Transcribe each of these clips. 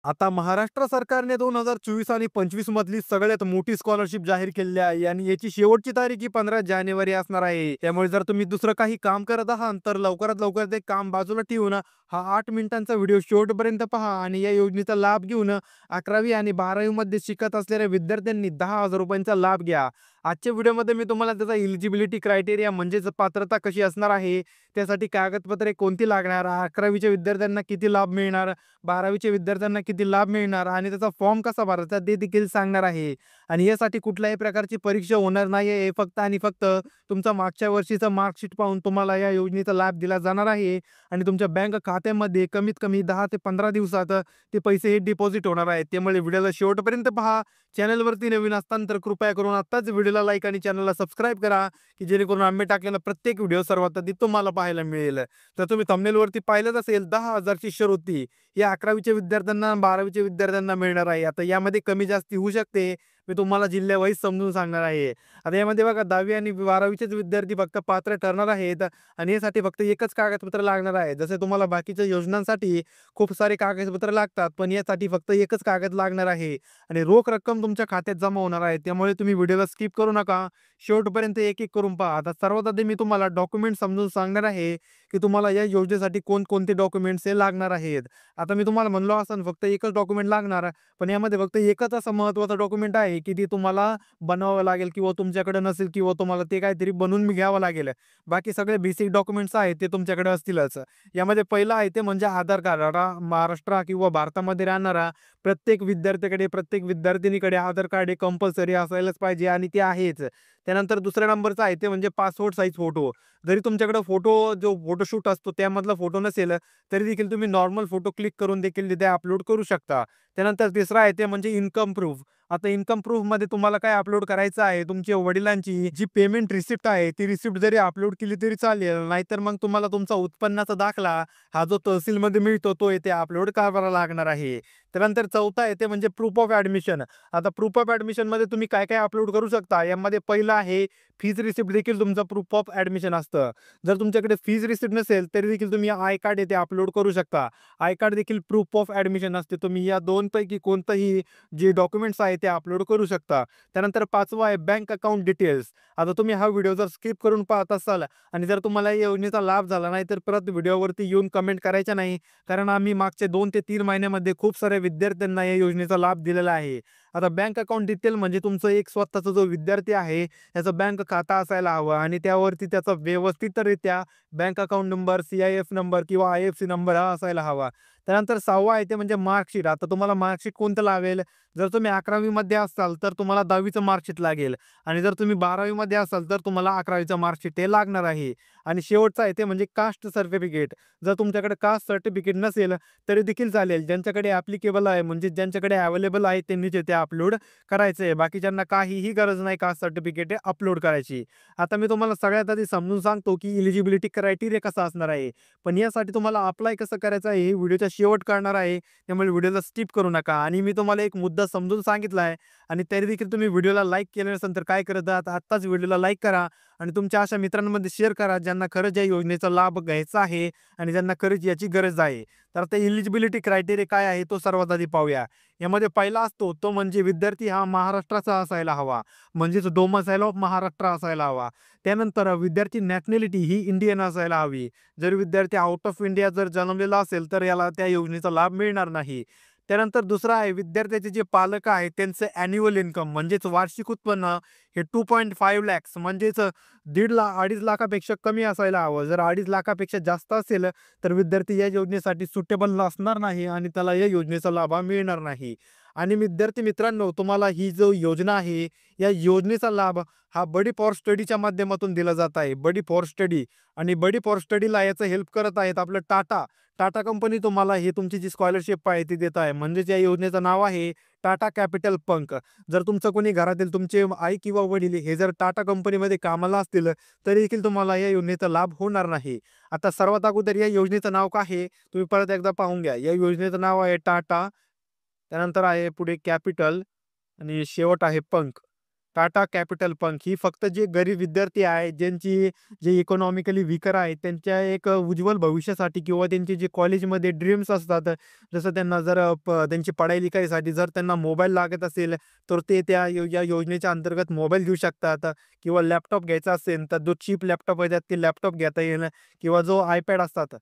आता महाराष्ट्र सरकारने 2024 आणि 25 मधली सगळ्यात मोठी स्कॉलरशिप जाहीर केलेली आहे आणि याची शेवटची तारीख ही 15 जानेवारी असणार आहे. त्यामुळे जर तुम्ही दुसरं काही काम करत आहात तर लवकरात लवकर ते काम बाजूला ठेवून हा 8 मिनिटांचा व्हिडिओ शेवटपर्यंत पहा आणि या योजनेचा लाभ घेऊन 11वी आणि 12वी मध्ये शिकत असलेल्या विद्यार्थ्यांनी 10,000 रुपयांचा लाभ घ्या. आजच्या व्हिडिओमध्ये मी तुम्हाला त्याचा एलिजिबिलिटी क्रायटेरिया म्हणजेच पात्रता कशी असणार आहे, त्यासाठी कागदपत्रे कोणती लागणार, 11वीच्या विद्यार्थ्यांना किती लाभ मिळणार, 12वीच्या विद्यार्थ्यांना किती लाभ मिळणार आणि त्याचा फॉर्म कसा भरायचा ते देखील सांगणार आहे. आणि यासाठी कुठल्याही प्रकारची परीक्षा होणार नाही आहे. फक्त आणि फक्त तुमचा मागच्या वर्षीचा मार्कशीट पाहून तुम्हाला या योजनेचा लाभ दिला जाणार आहे आणि तुमच्या बँक खात्यामध्ये कमीत कमी 10 ते 15 दिवसात ते पैसे हे डिपॉझिट होणार आहेत. त्यामुळे व्हिडिओला शेवटपर्यंत पहा. चॅनलवरती नवीन असताना तर कृपया करून आत्ताच व्हिडिओला लाईक आणि चॅनलला सबस्क्राईब करा, की जेणेकरून आम्ही टाकलेला प्रत्येक व्हिडिओ सर्वात आधी तुम्हाला पाहायला मिळेल. तर तुम्ही थंबनेलवरती पाहिलंच असेल 10,000ची शर्ती या 11वीच्या विद्यार्थ्यांना 12वीच्या विद्यार्थ्यांना मिळणार आहे. आता यामध्ये कमी जास्ती होऊ शकते. मी तुम्हाला जिल्ह्यावाईज समजून सांगणार आहे. आता यामध्ये बघा 10वी आणि 12वीचेच विद्यार्थी फक्त पात्र ठरणार आहेत आणि यासाठी फक्त एकच कागदपत्र लागणार आहे. जसे तुम्हाला बाकीच्या योजनांसाठी खूप सारे कागदपत्र लागतात, पण यासाठी फक्त एकच कागद लागणार आहे आणि रोख रक्कम तुमच्या खात्यात जमा होणार आहे. त्यामुळे तुम्ही व्हिडिओला स्किप करू नका. शेवटपर्यंत एक-एक करून पहा. आता सर्वात आधी मी तुम्हाला डॉक्युमेंट समजून सांगणार आहे, की तुम्हाला या योजनेसाठी कोणकोणते डॉक्युमेंट्स हे लागणार आहेत. आता मी तुम्हाला म्हणलो असन फक्त एकच डॉक्युमेंट लागणार, पण यामध्ये फक्त एकच असं महत्त्वाचं डॉक्युमेंट आहे, की ते तुम्हाला बनवावं लागेल किंवा तुमच्याकडे नसेल किंवा तुम्हाला ते काहीतरी बनवून घ्यावं लागेल. बाकी सगळे बेसिक डॉक्युमेंट्स आहेत ते तुमच्याकडे असतीलच. यामध्ये पहिलं आहे ते म्हणजे आधार कार्ड. आता महाराष्ट्र किंवा भारतामध्ये राहणारा प्रत्येक विद्यार्थ्याकडे, प्रत्येक विद्यार्थिनीकडे आधार कार्ड हे कंपल्सरी असायलाच पाहिजे आणि ते आहेच. त्यानंतर दुसऱ्या नंबरचं आहे ते म्हणजे पासपोर्ट साईज फोटो. जरी तुमच्याकडे जो फोटोशूट असतो त्यामधला फोटो नसेल, तरी देखील तुम्ही नॉर्मल फोटो क्लिक करून देखील तिथे अपलोड करू शकता. त्यानंतर तिसरं आहे ते म्हणजे इन्कम प्रूफ. आता इन्कम प्रूफमध्ये तुम्हाला काय अपलोड करायचं आहे, तुमच्या वडिलांची जी पेमेंट रिसिप्ट आहे, ती रिसिप्ट जरी अपलोड केली तरी चालेल. नाहीतर मग तुम्हाला तुमचा उत्पन्नाचा दाखला हा जो तहसीलमध्ये मिळतो तो येथे अपलोड करावा लागणार आहे. त्यानंतर चौथा आहे ते म्हणजे प्रूफ ऑफ ॲडमिशन. आता प्रूफ ऑफ ॲडमिशनमध्ये तुम्ही काय-काय अपलोड करू शकता. यामध्ये पहिलं आहे फीज रिसिप्ट देखील तुमचा प्रूफ ऑफ ॲडमिशन असतं. जर तुमच्याकडे फीज रिसिप्ट नसेल तरी देखील तुम्ही आय कार्ड येथे अपलोड करू शकता. आय कार्ड देखील प्रूफ ऑफ ॲडमिशन असते. तुम्ही या 2 पैकी कोणतंही जे डॉक्युमेंट्स आहेत ते अपलोड करू शकता. त्यानंतर 5वं आहे बँक अकाउंट डिटेल्स. आता तुम्ही हा व्हिडिओ जर स्किप करून पाहत असाल आणि जर तुम्हाला या योजनेचा लाभ झाला नाही तर परत व्हिडिओवरती येऊन कमेंट करायच्या नाही. कारण आम्ही मागच्या 2 ते 3 महिन्यामध्ये खूप साऱ्या विद्यार्थ्यांना या योजनेचा लाभ दिलेला आहे. आता बँक अकाउंट डिटेल म्हणजे तुमचं एक स्वतःचा जो विद्यार्थी आहे त्याचं बँक खाता असायला हवं आणि त्यावरती त्याचा व्यवस्थितरित्या bank account number, CIF number किंवा IFSC नंबर हा असायला हवा. त्यानंतर 6वं आहे ते म्हणजे मार्कशीट. आता तुम्हाला मार्कशीट कोणतं लावेल? जर तुम्ही 11वी मध्ये असाल तर तुम्हाला 10वीचं मार्कशीट लागेल आणि जर तुम्ही 12वी मध्ये असाल तर तुम्हाला 11वीचं मार्कशीट हे लागणार आहे. आणि शेवटचं आहे ते म्हणजे कास्ट सर्टिफिकेट. जर तुमच्याकडे कास्ट सर्टिफिकेट नसेल तरी देखील चालेल. ज्यांच्याकडे ॲप्लिकेबल आहे म्हणजे ज्यांच्याकडे अवेलेबल आहे त्यांनीच ते अपलोड करायचं आहे. बाकीच्यांना काहीही गरज नाही कास्ट सर्टिफिकेट अपलोड करायची. आता मी तुम्हाला सगळ्यात आधी समजून सांगतो की एलिजिबिलिटी क्रायटेरिया कसा असणार आहे. पण यासाठी तुम्हाला अप्लाय कसं करायचं आहे हे व्हिडिओच्या शेवट करणार आहे. त्यामुळे व्हिडिओला स्किप करू नका आणि मी तुम्हाला एक मुद्दा समजून सांगितला आहे आणि तरी देखील तुम्ही व्हिडिओला लाईक केले नसेल तर काय करत आहात आत्ताच व्हिडिओला लाईक करा आणि तुमच्या अशा मित्रांमध्ये शेअर करा ज्यांना खरंच या योजनेचा लाभ घ्यायचा आहे आणि ज्यांना खरंच याची गरज आहे. तर आता एलिजिबिलिटी क्रायटेरिया काय आहे तो सर्वात आधी पाहूया. यामध्ये पहिला असतो तो म्हणजे विद्यार्थी हा महाराष्ट्राचा असायला हवा. म्हणजेच डोमिसाइल ऑफ महाराष्ट्र असायला हवा. त्यानंतर विद्यार्थी नॅशनॅलिटी ही इंडियन असायला हवी. जर विद्यार्थी आउट ऑफ इंडिया जर जन्मलेला असेल तर याला त्या योजनेचा लाभ मिळणार नाही. त्यानंतर दुसरा आहे विद्यार्थ्याचे जे पालक आहेत त्यांचं ॲन्युअल इन्कम म्हणजेच वार्षिक उत्पन्न हे 2.5 लॅक्स म्हणजेच 2.5 लाखापेक्षा कमी असायला हवं. जर 2.5 लाखापेक्षा जास्त असेल तर विद्यार्थी या योजनेसाठी सुटेबल असणार नाही आणि त्याला या योजनेचा लाभ मिळणार नाही. आणि विद्यार्थी मित्रांनो तुम्हाला ही जो योजना आहे या योजनेचा लाभ हा बडी फॉर स्टडीच्या माध्यमातून दिला जात आहे. बडी फॉर स्टडी आणि बडी फॉर स्टडीला याचं हेल्प करत आहेत आपलं टाटा कंपनी तुम्हाला ही तुमची जी स्कॉलरशिप आहे ती देत आहे. म्हणजेच या योजनेचं नाव आहे टाटा कॅपिटल पंक. जर तुमचं कोणी घरातील तुमचे आई किंवा वडील हे जर टाटा कंपनीमध्ये कामाला असतील तरी देखील तुम्हाला या योजनेचा लाभ होणार नाही. आता सर्वात अगोदर या योजनेचं नाव काय आहे तुम्ही परत एकदा पाहून घ्या. या योजनेचं नाव आहे टाटा, त्यानंतर आहे पुढे कॅपिटल आणि शेवट आहे पंक. टाटा कॅपिटल पंक ही फक्त जे गरीब विद्यार्थी आहेत, जे इकॉनॉमिकली वीकर आहेत, त्यांच्या एक उज्ज्वल भविष्यासाठी किंवा त्यांचे जे कॉलेजमध्ये ड्रीम्स असतात, जसं त्यांना जर त्यांची पढाई लिखाईसाठी जर त्यांना मोबाईल लागत असेल, तर ते या योजनेच्या अंतर्गत मोबाईल घेऊ शकतात किंवा लॅपटॉप घ्यायचा असेल, तर जो चीप लॅपटॉप आहे, ते लॅपटॉप घेता येईल किंवा जो iPad असतात,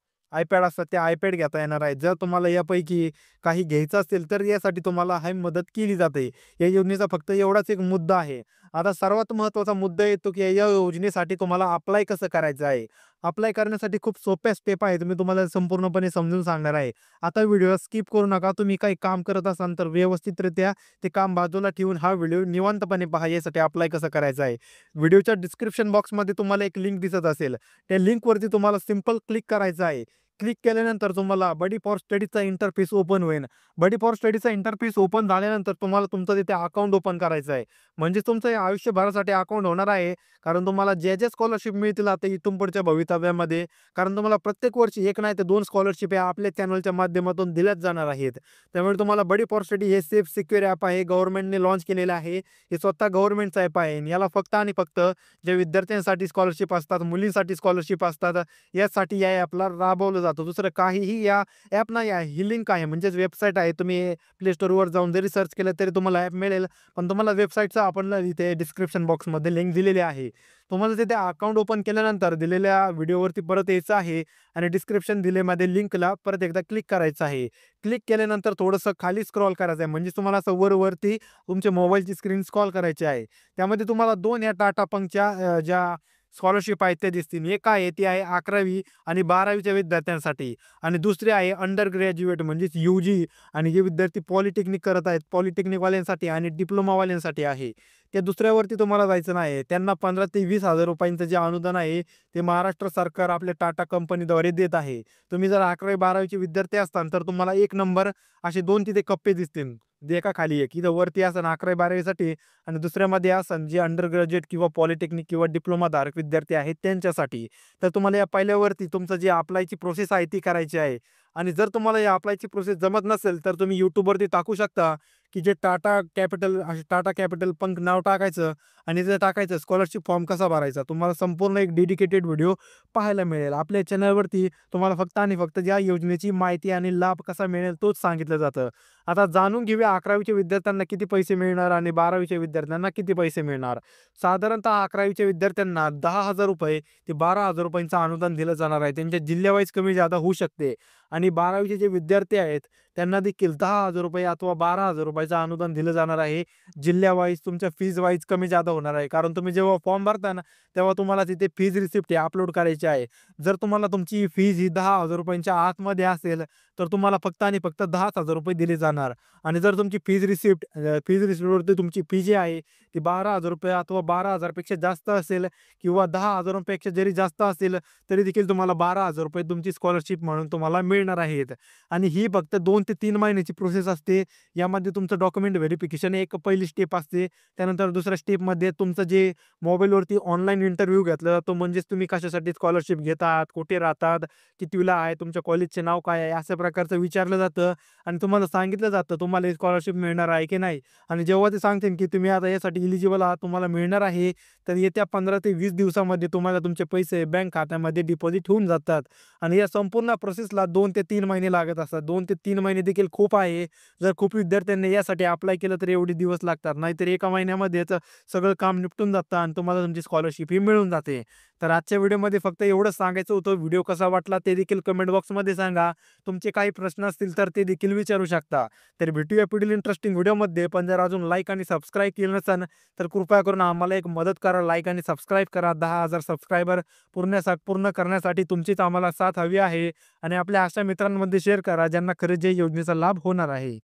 ते iPad घेता येणार आहे. जर तुम्हाला यापैकी काही घ्यायचं असेल, तर यासाठी तुम्हाला ही मदत केली जाते. या योजनेचा फक्त एवढाच एक मुद्दा आहे. आता सर्वात महत्त्वाचा मुद्दा येतो, की या योजनेसाठी तुम्हाला अप्लाय कसं करायचं आहे. अप्लाय करण्यासाठी खूप सोप्या स्टेप आहेत. मी तुम्हाला संपूर्णपणे समजून सांगणार आहे. आता व्हिडिओ स्किप करू नका. तुम्ही काही काम करत असाल, तर व्यवस्थितरित्या ते काम बाजूला ठेवून हा व्हिडिओ निवांतपणे पहा. यासाठी अप्लाय कसं करायचं आहे. व्हिडिओच्या डिस्क्रिप्शन बॉक्समध्ये तुम्हाला एक लिंक दिसत असेल. त्या लिंकवरती तुम्हाला सिंपल क्लिक करायचं आहे. क्लिक केल्यानंतर तुम्हाला बडी फॉर स्टडीचा इंटरफेस ओपन होईल. बडी फॉर स्टडीचा इंटरफेस ओपन झाल्यानंतर तुम्हाला तुमचं तिथे अकाउंट ओपन करायचं आहे. म्हणजे तुमचं हे आयुष्यभरासाठी अकाउंट होणार आहे. कारण तुम्हाला जे स्कॉलरशिप मिळतील आता इथून पुढच्या भवितव्यामध्ये, कारण तुम्हाला प्रत्येक वर्षी 1 नाही तर 2 स्कॉलरशिप या आपल्या चॅनलच्या माध्यमातून दिल्याच जाणार आहेत. त्यामुळे तुम्हाला बडी फॉर स्टडी हे सेफ सिक्युअर ॲप आहे. गव्हर्नमेंटने लॉन्च केलेलं आहे. हे स्वतः गव्हर्नमेंटचं ॲप आहे. आणि याला फक्त आणि फक्त जे विद्यार्थ्यांसाठी स्कॉलरशिप असतात, मुलींसाठी स्कॉलरशिप असतात, यासाठी या ॲपला राबवलं जातं. दुसरं काहीही या ॲप नाही आहे. ही लिंक आहे, म्हणजेच वेबसाईट आहे. तुम्ही प्ले स्टोअरवर जाऊन जरी सर्च केलं तरी तुम्हाला ॲप मिळेल. पण तुम्हाला वेबसाईटचा आपण इथे डिस्क्रिप्शन बॉक्समध्ये लिंक दिलेली आहे. तुम्हाला तिथे अकाउंट ओपन केल्यानंतर दिलेल्या व्हिडिओवरती परत यायचं आहे आणि डिस्क्रिप्शन दिलेमध्ये लिंकला परत एकदा क्लिक करायचं आहे. क्लिक केल्यानंतर थोडंसं खाली स्क्रॉल करायचं आहे. म्हणजे तुम्हाला असं वरती तुमच्या मोबाईलची स्क्रीन स्क्रॉल करायची आहे. त्यामध्ये तुम्हाला 2 या टाटा पंकच्या ज्या स्कॉलरशिप आहेत त्या दिसतील. एक आहे ती आहे 11वी आणि 12वीच्या विद्यार्थ्यांसाठी आणि दुसरी आहे अंडर ग्रॅज्युएट म्हणजेच UG आणि जे विद्यार्थी पॉलिटेक्निक करत आहेत, पॉलिटेक्निकवाल्यांसाठी आणि डिप्लोमावाल्यांसाठी आहे. त्या दुसऱ्यावरती तुम्हाला जायचं नाही. त्यांना 15,000 ते 20,000 रुपयांचं जे अनुदान आहे, ते महाराष्ट्र सरकार आपल्या टाटा कंपनीद्वारे देत आहे. तुम्ही जर 11वी-12वीचे विद्यार्थी असताल, तर तुम्हाला 1 नंबर असे 2 तिथे कप्पे दिसतील. एका खाली एक. इथं वरती असन 11वी-12वीसाठी आणि दुसऱ्यामध्ये असन जे अंडर ग्रॅज्युएट किंवा पॉलिटेक्निक किंवा डिप्लोमाधारक विद्यार्थी आहेत त्यांच्यासाठी. तर तुम्हाला या पहिल्यावरती तुमचं जे अप्लायची प्रोसेस आहे ती करायची आहे. आणि जर तुम्हाला या अप्लायची प्रोसेस जमत नसेल, तर तुम्ही YouTubeवरती टाकू शकता, की जे टाटा कॅपिटल पंक नाव टाकायचं आणि ते टाकायचं स्कॉलरशिप फॉर्म कसा भरायचा. तुम्हाला संपूर्ण एक डेडिकेटेड व्हिडिओ पाहायला मिळेल. आपल्या चॅनलवरती तुम्हाला फक्त आणि फक्त या योजनेची माहिती आणि लाभ कसा मिळेल तोच सांगितलं जातं. आता जाणून घेऊया 11वीच्या विद्यार्थ्यांना किती पैसे मिळणार आणि 12वीच्या विद्यार्थ्यांना किती पैसे मिळणार. साधारणतः 11वीच्या विद्यार्थ्यांना 10,000 रुपये ते 12,000 रुपयांचं अनुदान दिलं जाणार आहे. त्यांच्या जिल्ह्यावाईज कमी जादा होऊ शकते आणि 12वीचे जे विद्यार्थी आहेत त्यांना देखील 10,000 रुपये अथवा 12,000 रुपयाचं अनुदान दिलं जाणार आहे. जिल्ह्यावाईज तुमच्या फीज वाईज कमी जादा होणार आहे. कारण तुम्ही जेव्हा फॉर्म भरता ना, तेव्हा तुम्हाला तिथे फीज रिसिप्ट अपलोड करायची आहे. जर तुम्हाला तुमची फीज ही 10,000 रुपयांच्या आतमध्ये असेल, तर तुम्हाला फक्त आणि फक्त 10,000 रुपये दिले जाणार आणि जर तुमची फीज रिसिप्टवरती तुमची फी जी आहे ती 12,000 रुपये अथवा 12,000 पेक्षा जास्त असेल किंवा 10,000 पेक्षा जरी जास्त असेल, तरी देखील तुम्हाला 12,000 रुपये तुमची स्कॉलरशिप म्हणून तुम्हाला मिळणार आहेत. आणि ही फक्त 2 ते 3 महिन्याची प्रोसेस असते. यामध्ये तुमचं डॉक्युमेंट व्हेरिफिकेशन एक पहिली स्टेप असते. त्यानंतर दुसऱ्या स्टेपमध्ये तुमचं जे मोबाईलवरती ऑनलाईन इंटरव्ह्यू घेतला जातो, म्हणजेच तुम्ही कशासाठी स्कॉलरशिप घेतात, कुठे राहतात, कितवीला आहे, तुमच्या कॉलेजचे नाव काय आहे, अशा प्रकारचं विचारलं जातं आणि तुम्हाला सांगितलं जातं तुम्हाला स्कॉलरशिप मिळणार आहे की नाही. आणि जेव्हा ते सांगतील की तुम्ही आता यासाठी इलिजिबल आहात, तुम्हाला मिळणार आहे, तर येत्या 15 ते 20 दिवसामध्ये तुम्हाला तुमचे पैसे बँक खात्यामध्ये डिपॉझिट होऊन जातात. आणि या संपूर्ण प्रोसेसला 2 ते 3 महिने लागत असतात. 2 ते 3 महिने देखील खूप आहे. जर खूप विद्यार्थ्यांनी यासाठी अप्लाय केलं तर एवढे दिवस लागतात. नाहीतर एका महिन्यामध्येच सगळं काम निपटून जातं आणि तुम्हाला तुमची स्कॉलरशिप ही मिळून जाते. तर आजच्या व्हिडिओमध्ये फक्त एवढंच सांगायचं होतं. व्हिडिओ कसा वाटला ते देखील कमेंट बॉक्समध्ये सांगा. तुमचे काही प्रश्न असतील तर ते देखील विचारू शकता. तर भेटूया पुढील इंटरेस्टिंग व्हिडिओमध्ये. पण जर अजून लाईक आणि सबस्क्राईब केलं नसेल, तर कृपया करून आम्हाला एक मदत करा. लाईक आणि सबस्क्राईब करा. 10,000 सबस्क्रायबर पूर्ण करण्यासाठी तुमचीच आम्हाला साथ हवी आहे आणि आपल्या अशा मित्रांमध्ये शेअर करा ज्यांना खरंच या योजनेचा लाभ होणार आहे.